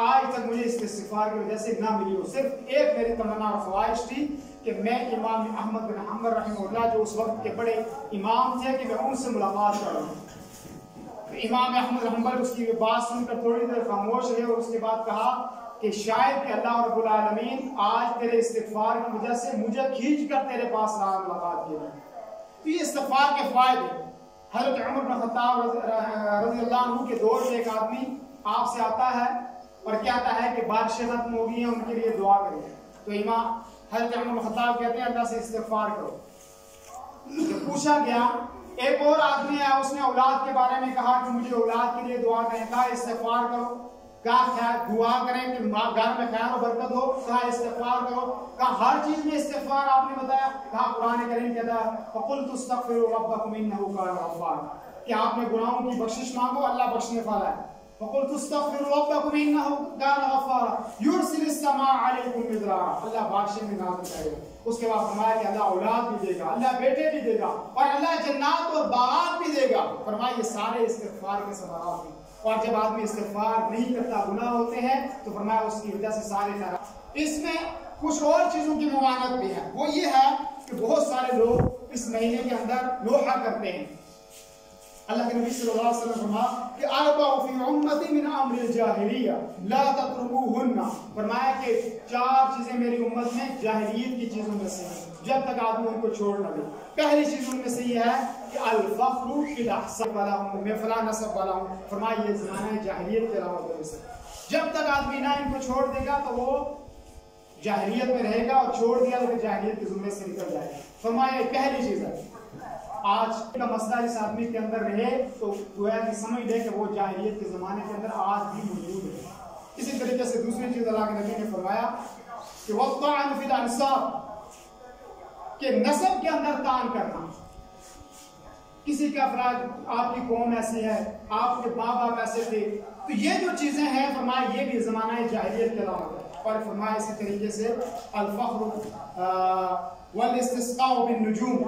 आज तक मुझे इस इस्तिगफार की वजह से ना मिली हो। सिर्फ एक मेरी तमन्ना और ख्वाहिश थी कि मैं इमाम अहमद बिन हंबल रहमतुल्लाह जो उस वक्त के बड़े इमाम थे कि मैं उनसे मुलाकात करूं। इमाम अहमद हंबल उसकी बात सुनकर थोड़ी देर खामोश रहे और उसके बाद कहा कि शायद कि अल्लाह रब्बुल आलमीन आज तेरे इस्तिगफार की वजह से मुझे खींच कर तेरे पास मुलाकात की है। तो ये इस्तिगफार के फायदे। हज़रत उमर बिन खत्ताब रज़ियल्लाहु अन्हु के दौर में एक आदमी आपसे आता है और कहता है कि बारिशें खत्म हो गई हैं, उनके लिए दुआ करें। तो इमाम हज़रत उमर बिन खत्ताब कहते हैं अल्लाह से इस्तिगफार करो। तो पूछा गया, एक और आदमी है, उसने औलाद के बारे में कहा कि मुझे औलाद के लिए दुआ करें। कहा इस्तिगफार करो। कहा दुआ करें कि घर में खैर और बरकत हो। कहा इस्तिगफार करो। कहा हर चीज में इस्तिगफार आपने बताया। कहा कुरान करीम कहता है फकुल्तु अस्तगफिरु रब्बकुम इन्नहु कान गफ्फार, कि आपने गुनाहों की बख्शिश मांगो, अल्लाह बख्शने वाला है। फकुल्तु अस्तगफिरु रब्बकुम इन्नहु कान गफ्फार युरसिलिस समा अलैकुम मिदरारा, अल्लाह बारिशें में नाज़िल करेगा। उसके बाद फरमाया कि अल्लाह औलाद भी देगा, अल्लाह बेटे भी देगा और अल्लाह जन्नत और बागात भी देगा। फरमाया ये सारे इस्तिगफार के सवारात हैं। और जब आदमी इस्तिगफार नहीं करता, गुनाह होते हैं, तो फरमाया उसकी वजह से सारे खैरात। इसमें कुछ और चीजों की मुमानत भी है। वो ये है कि बहुत सारे लोग इस महीने के अंदर लोहा करते हैं। अल्लाह के नबी सल्लल्लाहु अलैहि वसल्लम फरमाया कि अरबअ फी उम्मती मिन अम्रिल जाहिलिया ला ततरुकुहुन्ना, फरमाया कि 4 चीजें मेरी उम्मत में जाहिलियत की चीजों में से हैं, जब तक आदमी उनको छोड़ न दे। पहली चीज उनमें से ये है कि अल फख्रु फिल अहसाब वाला हूं, मैं फलां नस्ब वाला हूं। फरमाया ये ज़माना जाहिलियत के अलावा से जब तक आदमी ना इनको छोड़ देगा तो वो जाहिलियत में रहेगा, और छोड़ दिया तो जाहिलियत के जुम्मे से निकल जाएगा। फरमाया पहली चीज है। आज का मसला इस आदमी के अंदर रहे तो गोया कि समझ ले कि वो जाहिलियत के ज़माने के अंदर आज भी मौजूद है। इसी तरीके से दूसरी चीज़ अल्लाह के नबी ने फरमाया कि वक़्तअन फिल अंसाब, के नस्ब के अंदर तान करना। किसी का अफराद आपकी कौम ऐसी है, आपके माँ बाप ऐसे थे, तो ये जो चीज़ें हैं फरमाया ये भी ज़माना जाहिलियत के अलावा है। और फरमाया इसी तरीके से अल फ़ख्र वल इस्तिस्क़ा बिन नुजूम,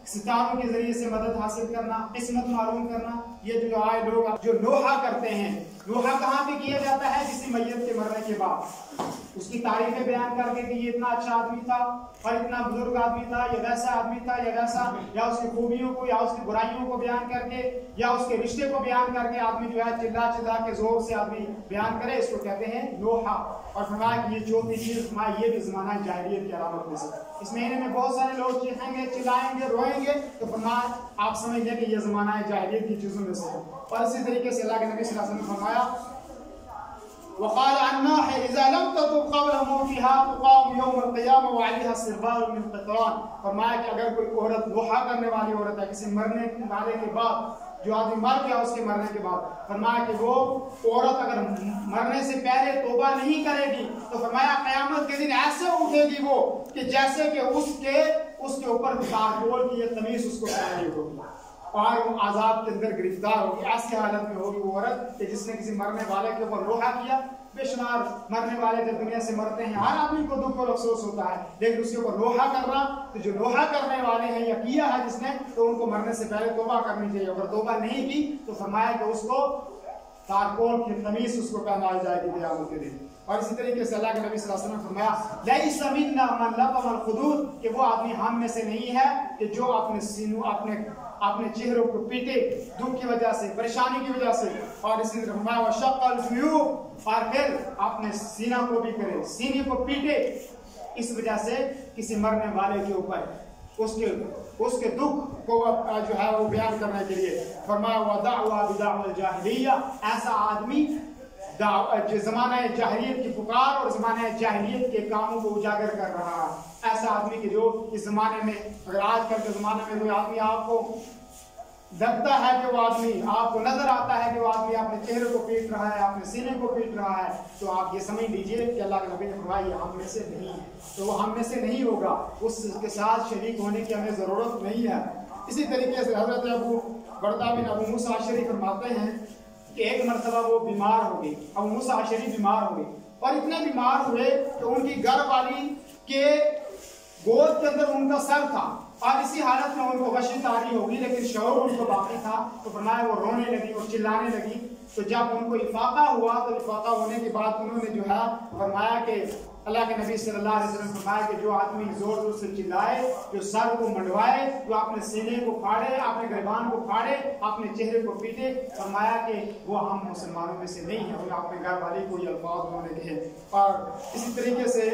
सितारों के जरिए से मदद हासिल करना, किस्मत मालूम करना। ये जो आए लोग जो लोहा करते हैं, लोहा कहाँ पे किया जाता है? किसी मैयत के मरने के बाद उसकी तारीफें बयान करके कि ये इतना अच्छा आदमी था और इतना बुजुर्ग आदमी था, ये वैसा आदमी था, ये वैसा, या उसकी खूबियों को या उसकी बुराइयों को बयान करके या उसके रिश्ते को बयान करके आदमी जो है चिल्ला चिल्ला के जोर से आदमी बयान करे, इसको कहते हैं लोहा। और फरमाया कि ये चौथी चीज ये भी ज़माना जाहिलियत की अलामत में से। इस महीने में बहुत सारे लोग चीखेंगे, चिल्लाएंगे, रोएंगे, तो फरमाया आप समझ लें कि ये ज़माना जाहिलियत की चीज़ों में से है। और इसी तरीके से अल्लाह के नबी सल्लल्लाहु अलैहि वसल्लम ने फरमाया वक़ाल अन्नाह इज़ा लम ततुब क़ब्ल मौतिहा तुक़ाम यौम अल-क़ियामा व अलैहा सिरबाल मिन क़तरान। फरमाया कि अगर कोई औरत लोहा करने वाली औरत है, किसी मरने वाले के बाद, जो आदमी मर गया उसके मरने के बाद, फरमाया कि वो औरत अगर मरने से पहले तौबा नहीं करेगी तो फरमाया क़यामत के दिन ऐसे उठेगी वो कि जैसे कि उसके उसके ऊपर तारकोल की तमीज उसको पहनानी होगी और वो आजाब के अंदर गिरफ्तार होगी। ऐसी हालत में होगी वो औरत कि जिसने किसी मरने वाले के ऊपर लोहा किया। बेशुमार मरने वाले जब दुनिया से मरते हैं हर आदमी को दुख और अफसोस होता है, लेकिन उसके ऊपर लोहा कर रहा, तो जो लोहा करने वाले हैं या किया है जिसने, तो उनको मरने से पहले तौबा करनी चाहिए। अगर तौबा नहीं की तो फरमाया कि उसको तारकोल की तमीज उसको पहनाई जाएगी क़यामत के दिन। और इसी तरीके से अल्लाह के नबी सल्लल्लाहु अलैहि वसल्लम ने फरमाया लैसा मिन्ना मन लतम अल खुदूद, कि वो आदमी हम में से नहीं है कि जो अपने सीनों अपने चेहरों को पीटे दुख की वजह से, परेशानी की वजह से। और इसी तरह फरमाया वशक्कल जुयूब, और फिर अपने सीना को भी करे, सीने को पीटे इस वजह से किसी मरने वाले के ऊपर उसके दुख को जो है वो बयान करने के लिए। फरमाया वदाअ बिदाअल जाहिलिया, ऐसा आदमी ज़माना जाहिलियत की पुकार और ज़माना जाहिलियत के कामों को उजागर कर रहा है। ऐसा आदमी कि जो इस ज़माने में, अगर आजकल के ज़माने में कोई आदमी आपको लगता है कि वो आदमी, आपको नजर आता है कि वो आदमी अपने चेहरे को पीट रहा है, अपने सीने को पीट रहा है, तो आप ये समझ लीजिए कि अल्लाह के नबी ने फरमाया हम में से नहीं है, तो वो हम में से नहीं होगा, उसके साथ शरीक होने की हमें ज़रूरत नहीं है। इसी तरीके से हज़रत अबू बरदा बिन अबू मूसा अशरी फरमाते हैं कि एक मरतबा वो बीमार हो गई, अबू मूसा अशरी बीमार हो गई और इतने बीमार हुए कि उनकी घर वाली के गोद के अंदर उनका सर था और इसी हालत में उनको वशी तारी होगी, लेकिन शौर उनको बाकी था। तो फरमाया वो रोने लगी और चिल्लाने लगी। तो जब उनको इफाका हुआ तो इफाका होने के बाद उन्होंने जो है फरमाया कि अल्लाह के नबी सल्लल्लाहु अलैहि वसल्लम फरमाया कि जो आदमी जोर जोर से चिल्लाए, जो सर को मंडवाए, जो अपने सीने को फाड़े, अपने गिरबान को फाड़े, अपने चेहरे को पीटे, फरमाया कि वो हम मुसलमानों में से नहीं है। उन्होंने अपने घर वाले को ये अल्फाज उन्होंने कहे। और इसी तरीके से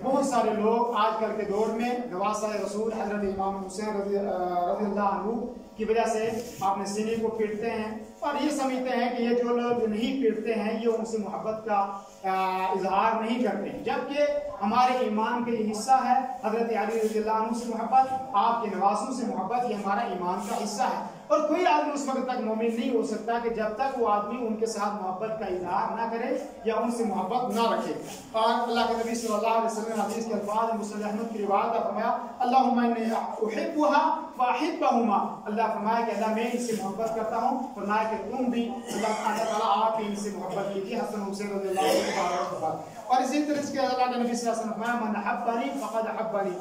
बहुत सारे लोग आजकल के दौर में नवासा रसूल हज़रत इमाम हुसैन रज़ियल्लाहु अन्हु की वजह से अपने सीने को पीटते हैं और ये समझते हैं कि ये जो लोग नहीं पीटते हैं ये उनसे मोहब्बत का इजहार नहीं करते हैं, जबकि हमारे ईमान का ये हिस्सा है। हज़रत अली रज़ियल्लाहु अन्हु से मोहब्बत, आपके नवासों से मोहब्बत, ये हमारा ईमान का हिस्सा है। और कोई आदमी उस वक्त तक मोमिन नहीं हो सकता कि जब तक वो आदमी उनके साथ मोहब्बत का इजहार ना करे या उनसे मोहब्बत ना रखे। और अल्लाह के नबी सल्लल्लाहु अलैहि वसल्लम हदीस के अल्फाज मुस्लिम अहमद की रिवायत है, फरमाया अल्लाहुम्मा इन्नी उहिब्बुहा व अहिब्बुहुमा, अल्लाह फरमाया कि अल्लाह मैं इनसे मोहब्बत करता हूँ, फरमाया कि तुम भी अल्लाह ताला आप इनसे मोहब्बत कीजिए। हसन हुसैन रज़ियल्लाहु अन्हु। और इसी तरह से अल्लाह के नबी सल्लल्लाहु अलैहि वसल्लम फरमाया मन अहब्बनी फक़द अहब्बनी,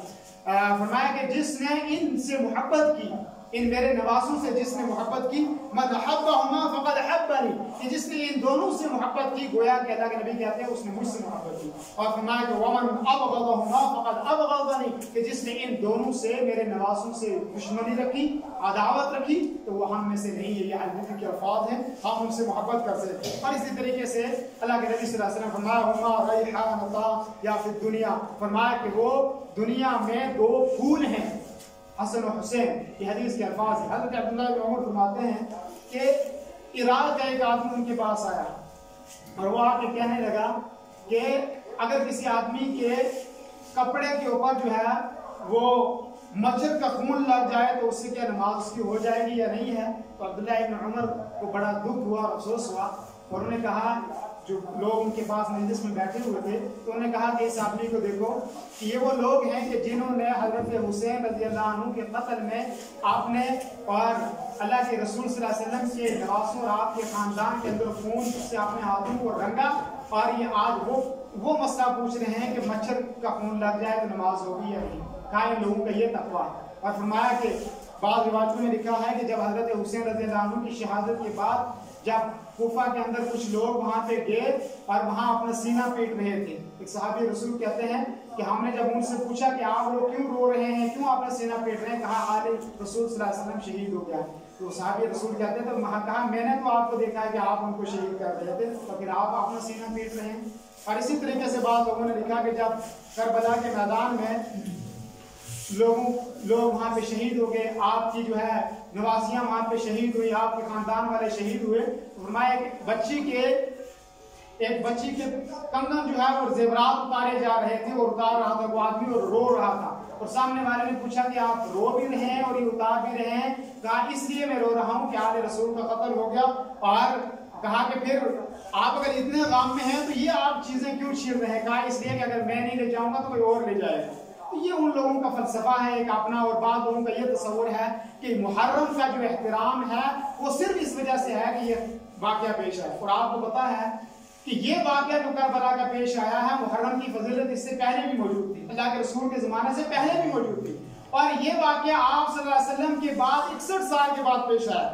फरमाया कि जिसने इनसे मोहब्बत की, इन मेरे नवासों से जिसने मोहब्बत की, मन अहब्बहुमा फक़द अहब्बनी, कि जिसने इन दोनों से मोहब्बत की, गोया कि अल्लाह के नबी कहते हैं उसने मुझसे मोहब्बत की। और फरमाया कि वमन अबग़दहुमा फक़द अबग़दनी, कि जिसने इन दोनों से मेरे नवासों से दुश्मनी रखी, अदावत रखी, तो वो हम में से नहीं है। ये हदीस के अल्फाज हैं, हम उनसे मोहब्बत करते हैं। और इसी तरीके से अल्लाह के नबी सल्लल्लाहु अलैहि वसल्लम फरमाया हुमा रैहानता या फिर दुनिया, फरमाया कि वो दुनिया में दो फूल हैं, हसन और हुसैन। ये हदीस के अल्फाज हैं। हज़रत अब्दुल्लाह इब्न उमर फरमाते हैं कि इराक का एक आदमी उनके पास आया और वो आके कहने लगा कि अगर किसी आदमी के कपड़े के ऊपर जो है वो मच्छर का खून लग जाए तो उससे क्या नमाज उसकी हो जाएगी या नहीं है। तो अब्दुल्लाह इब्न उमर को बड़ा दुख हुआ और अफसोस हुआ और उन्होंने कहा, जो लोग उनके पास मजलिस में बैठे हुए थे, तो उन्होंने कहा कि इस आदमी को देखो कि ये वो लोग हैं कि जिन्होंने हज़रत हुसैन रज़ियल्लाहु अन्हु के कत्ल में आपने और अल्लाह के रसूल सल्लल्लाहु अलैहि वसल्लम के नवासों और आपके ख़ानदान के अंदर खून से अपने हाथों को रंगा, और ये आज वो मसला पूछ रहे हैं कि मच्छर का खून लग जाए तो नमाज होगी या नहीं। कहा इन लोगों का ये तकवा है। और फरमाया कि बाद रिवायतों में लिखा है कि जब हज़रत हुसैन रज़ियल्लाहु अन्हु की शहादत के बाद जब कूफा के अंदर कुछ लोग वहां पे गए और वहां अपना सीना पीट रहे थे, एक सहाबी रसूल कहते हैं कि हमने जब उनसे पूछा कि आप लोग क्यों रो रहे हैं, क्यों अपना सीना पीट रहे हैं, कहा आले रसूल सल्लल्लाहु अलैहि वसल्लम शहीद हो गया। तो सहाबी रसूल कहते हैं, तो कहा मैंने तो आपको देखा है कि आप उनको शहीद कर रहे थे, तो फिर आप अपना सीना पीट रहे हैं। और इसी तरीके से बाद लोगों ने लिखा कि जब करबला के मैदान में लोग वहाँ पे शहीद हो गए, आपकी जो है नवासियाँ वहाँ पे शहीद हुई, आपके खानदान वाले शहीद हुए, तो फरमाया एक बच्ची के कंगन जो है वो जेवरात उतारे जा रहे थे और उतार रहा था वो आदमी और रो रहा था। और सामने वाले ने पूछा कि आप रो भी रहे हैं और ये उतार भी रहे हैं। कहा इसलिए मैं रो रहा हूँ कि आले रसूल का कत्ल हो गया। और कहा कि फिर आप अगर इतने गाम में हैं तो ये आप चीजें क्यों छीन रहे हैं। कहा इसलिए कि अगर मैं नहीं ले जाऊंगा तो कोई और ले जाएगा। तो ये उन लोगों का फलसफा है एक अपना, और बाद लोगों का ये तस्वुर है कि मुहर्रम का जो एहतराम है वो सिर्फ इस वजह से है कि ये वाकया पेश आया। और आपको पता है कि ये वाकया जो करबला का पेश आया है, मुहर्रम की फजीलत इससे पहले भी मौजूद थी, अल्लाह के रसूल के ज़माने से पहले भी मौजूद थी, और ये वाकया आप सल्लल्लाहु अलैहि वसल्लम के बाद 61 साल के बाद पेश आया।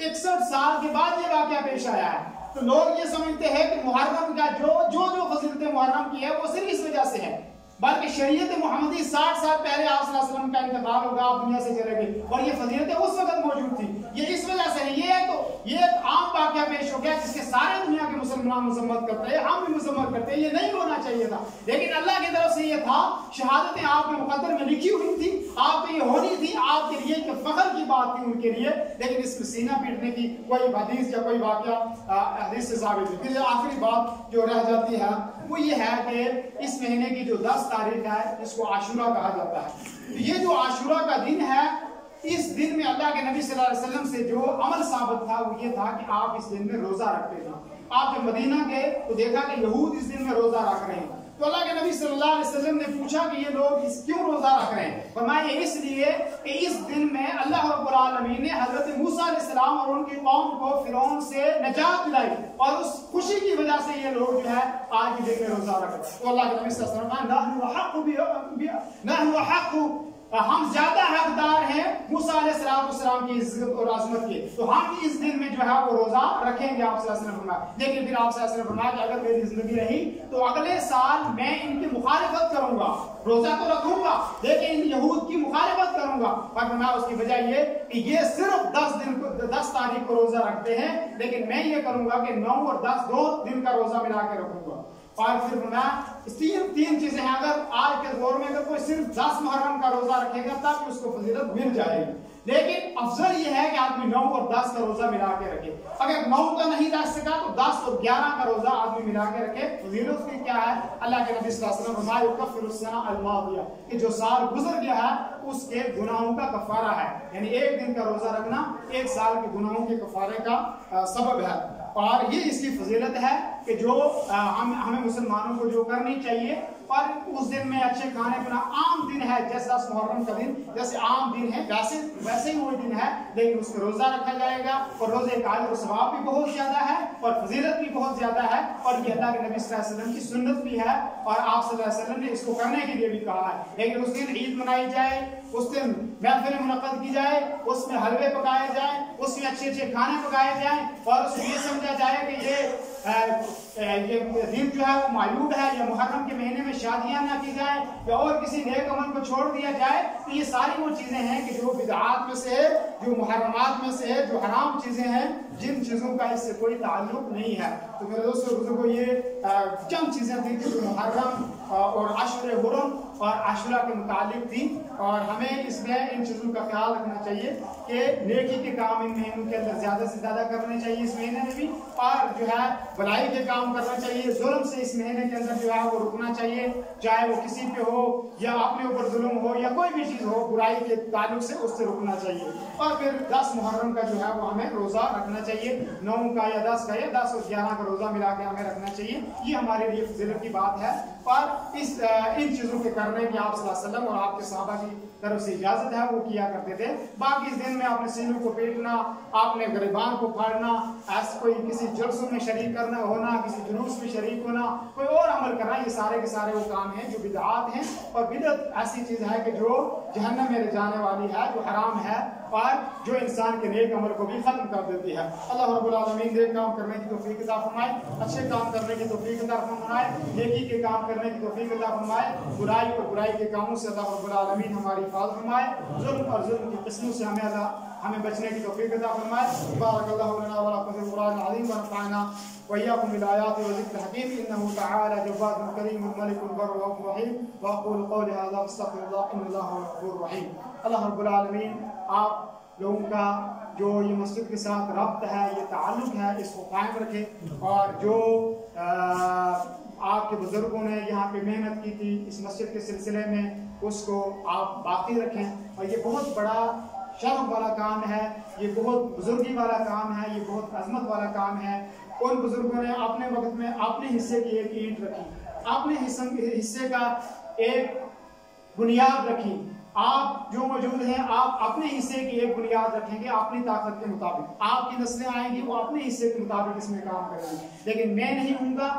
61 साल के बाद ये वाकया पेश आया है। तो लोग ये समझते हैं कि मुहर्रम का जो फजीलत मुहर्रम की है वो सिर्फ इस वजह से है, बल्कि शरीयत मोहम्मदी 60 साल पहले आप सल्लल्लाहु अलैहि वसल्लम का इंतकाल होगा, आप दुनिया से चले गए, और ये फजीलतें उस वक्त मौजूद थी। ये इस वजह से नहीं, ये एक आम वाकया पेश हो गया जिसके सारे दुनिया के मुसलमान मजम्मत करते हैं, हम भी मजम्मत करते हैं। ये नहीं होना चाहिए था, लेकिन अल्लाह की तरफ से ये था, शहादतें आपके मुकद्दर में लिखी हुई थी, आपको ये होनी थी, आपके लिए एक फख्र की बात थी उनके लिए। लेकिन इसमें सीना पीटने की कोई हदीस या कोई वाकया हदीस से साबित नहीं। फिर आखिरी बात जो रह जाती है वो ये है कि इस महीने की जो 10 तारीख है इसको आशूरा कहा जाता है। ये जो आशूरा का दिन है, इस दिन में अल्लाह के नबी सल्लल्लाहु अलैहि वसल्लम से जो अमल साबित था वो ये था कि आप इस दिन में रोजा रखते थे। आप जब मदीना गए तो देखा कि यहूद इस दिन में रोजा रख रहे हैं, तो अल्लाह के नबी सल्लल्लाहु अलैहि वसल्लम ने पूछा कि ये लोग क्यों रोजा रख रहे हैं। फरमाया इसलिए कि इस दिन में अल्लाह रब्बुल आलमीन ने हजरत मूसा अलैहिस्सलाम और उनकी कौम को फिरौन से निजात दिलाई, और उस खुशी की वजह से ये लोग जो है आज के दिन में रोजा रख रहे हैं। तो अल्लाह के नबी सल्लल्लाहु अलैहि वसल्लम हम ज्यादा हकदार हैं मूसा अलैहिस्सलाम की इज्जत और आजमत के, तो हम इस दिन में जो है वो रोजा रखेंगे आप सल्लल्लाहु अलैहि वसल्लम। लेकिन फिर आप सल्लल्लाहु अलैहि वसल्लम फरमाया कि अगर मेरी जिंदगी रही तो अगले साल मैं इनकी मुखालिफत करूंगा, रोजा तो रखूंगा लेकिन यहूद की मुखालिफत करूंगा। और फरमाया उसकी वजह ये कि ये सिर्फ 10 तारीख को रोजा रखते हैं, लेकिन मैं ये करूंगा कि 9 और 10 2 दिन का रोजा मिला के रखूंगा। और फिर तीन चीजें हैं, अगर आज के दौर में अगर कोई सिर्फ 10 मुहर्रम का रोजा रखेगा तब उसको फजीलत मिल जाएगी, लेकिन अफजल यह है कि आदमी 9 और 10 का रोजा मिला के रखे। अगर 9 का नहीं रख सका तो 10 और 11 का रोजा आदमी मिला के रखे। फजीलत की क्या है, अल्लाह के नबी सल्लल्लाहु अलैहि वसल्लम कि जो साल गुजर गया है उसके गुनाहों का कफारा है, यानी एक दिन का रोजा रखना 1 साल के गुनाहों के कफारे का सबब है। और ये इसकी फजीलत है कि जो हमें मुसलमानों को जो करनी चाहिए, और उस दिन में अच्छे खाने पीना आम दिन है, जैसे 10 मुहर्रम का दिन जैसे आम दिन है वैसे ही वो दिन है, लेकिन उसमें रोजा रखा जाएगा, और रोजे का अजर सवाब भी बहुत ज्यादा है और फजीलत भी बहुत ज्यादा है, और ये अल्लाह के नबी सल्लल्लाहु अलैहि वसल्लम की सुन्नत भी है, और आप सल्लल्लाहु अलैहि वसल्लम ने इसको करने के लिए भी कहा है। लेकिन उस दिन ईद मनाई जाए, उस दिन महफिल मुनक़्क़द की जाए, उसमें हलवे पकाए जाए, उसमें अच्छे अच्छे खाने पकाए जाए, और उसमें ये समझा जाए कि ये दिन जो है वो मायूब है, या मुहर्रम के महीने में शादियां ना की जाए, या और किसी नेक अमल को छोड़ दिया जाए, तो ये सारी वो चीजें हैं कि जो बिदआत में से है, जो मुहर्रमात में से है, जो हराम चीजें हैं, जिन चीजों का इससे कोई ताल्लुक नहीं है। तो मेरे दोस्तों बुजुर्गों, ये चंद चीजें थी जो मुहर्रम और आशुरे हुर्रम और आशुरा के मुतालिक थी, और हमें इसमें इन चीजों का ख्याल रखना चाहिए कि नेकी के काम इन महीनों के अंदर ज्यादा से ज्यादा करने चाहिए इस महीने में भी, और जो है भलाई के काम करना चाहिए। जुल्म से इस महीने के अंदर जो है वो रुकना चाहिए, चाहे वो किसी पे हो या अपने ऊपर जुल्म हो या कोई भी चीज हो बुराई के ताल्लुक से, उससे रुकना चाहिए। और फिर 10 मुहर्रम का जो है वो हमें रोजा रखना चाहिए, 9 का या 10 का या 10 और 11 का रोजा मिला के हमें रखना चाहिए। ये हमारे लिए फजीलत की बात है, और इन चीजों के करने की आप सल्लल्लाहु अलैहि वसल्लम और आपके सहाबा की तरफ से इजाजत है, वो किया करते थे। बाकी इस दिन में आपने सीनों को पीटना, आपने गरीबान को फाड़ना, ऐसे कोई किसी जलसों में शरीक करना होना, किसी जुलूस में शरीक होना, कोई और अमल करना, ये सारे के सारे वो काम हैं जो बिदआत हैं। और बिदअत ऐसी चीज है कि जो जहन्नम में ले जाने वाली है, जो हराम है, और जो इंसान के नेक अमल को भी खत्म कर देती है। अल्लाह रब्बुल आलमीन नेक काम करने की तौफीक अता फरमाए, अच्छे काम करने की तौफीक अता फरमाए, नेकी के काम करने की तौफीक अता फरमाए, बुराई और बुराई के कामों से अल्लाह रब्बुल आलमीन हमारी हिफाज़त फरमाए, जुल्म और जुल्म की किस्मों से हमें बचने की तौफीक अता फरमाए। बारकल्लाहु लना व लकुम फिल कुरानिल अज़ीम व नफ़अना व इय्याकुम बिल आयाति व ज़िक्रिल हकीम इन्नहु तआला जव्वादुन करीमुन मलिकुन बर्रुहुर रहीम व अक़ूलु क़ौली हाज़ा व अस्तग़फिरुल्लाह इन्नल्लाह हुवल गफ़ूरुर रहीम। अल्लाह रब्बुल आलमीन आप लोगों का जो ये मस्जिद के साथ रब्त है, ये ताल्लुक है, इसको कायम रखे, और जो आपके बुजुर्गों ने यहाँ पे मेहनत की थी इस मस्जिद के सिलसिले में, उसको आप बाकी रखें। और ये बहुत बड़ा शर्फ वाला काम है, ये बहुत बुजुर्गी वाला काम है, ये बहुत अजमत वाला काम है। उन बुजुर्गों ने अपने वक्त में अपने हिस्से की एक ईंट रखी, अपने हिस्से का एक बुनियाद रखी। आप जो मौजूद हैं आप अपने हिस्से की एक बुनियाद रखेंगे अपनी ताकत के मुताबिक, आपकी नस्लें आएंगी वो अपने हिस्से के मुताबिक इसमें काम करेंगे। लेकिन मैं नहीं हूँगा,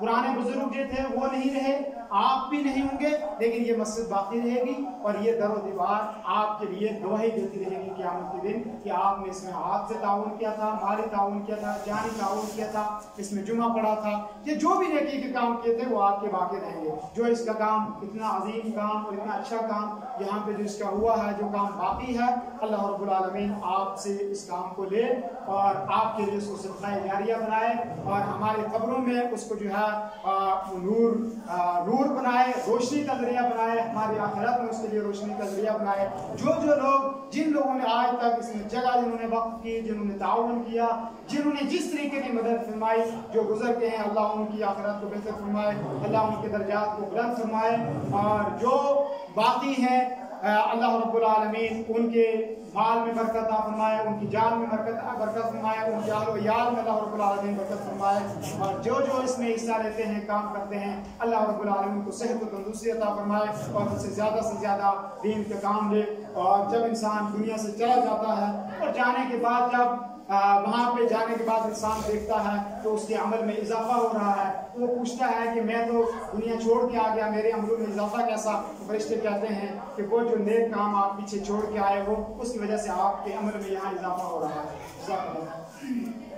पुराने बुजुर्ग जो थे वो नहीं रहे, आप भी नहीं होंगे, लेकिन ये मस्जिद बाकी रहेगी और ये दरो दीवार आपके लिए गवाही देती रहेगी क़यामत के दिन कि आपने इसमें हाथ से ताउन किया था, माली ताउन किया था, जानी ताउन किया था, इसमें जुमा पड़ा था। ये जो भी नेकी के काम किए थे वो आपके बाकी रहेंगे। जो इसका काम इतना अजीम काम और इतना अच्छा काम यहाँ पे जो इसका हुआ है, जो काम बाकी है, अल्लाह रब्बुल आलमीन आपसे इस काम को ले और आपके लिए उसको सदका जारिया बनाए और हमारी कब्रों में उसको जो है नूर बनाए, रोशनी का जरिया बनाए, हमारी आखिरत में उसके लिए रोशनी का जरिया बनाए। जो लोग, जिन लोगों ने आज तक इसमें जगह, जिन्होंने वक्त की, जिन्होंने ताउन किया, जिन्होंने जिस तरीके की मदद फरमाई, जो गुजर के हैं, अल्लाह उनकी आखिरत को बेहतर फरमाए, अल्लाह उनके दर्जात को बुलंद फरमाए और जो बाकी हैं अल्लाह रब्बुल आलमीन उनके माल में बरकत फरमाए, उनकी जान में बरकत फरमाए, उनके आल व याल में अल्लाह रब्बुल आलमीन बरकत फरमाए और जो इसमें हिस्सा लेते हैं, काम करते हैं, अल्लाह रब्बुल आलमीन को सेहत व तंदुरुस्ती अता फरमाए और उनसे ज़्यादा दीन के काम ले। और जब इंसान दुनिया से चला जाता है और जाने के बाद जब वहाँ पे जाने के बाद इंसान देखता है तो उसके अमल में इजाफा हो रहा है, वो पूछता है कि मैं तो दुनिया छोड़ के आ गया, मेरे अमलों में इजाफा कैसा? फरिश्ते कहते हैं कि वो जो नेक काम आप पीछे छोड़ के आए हो उसकी वजह से आपके अमल में यहाँ इजाफा हो रहा है।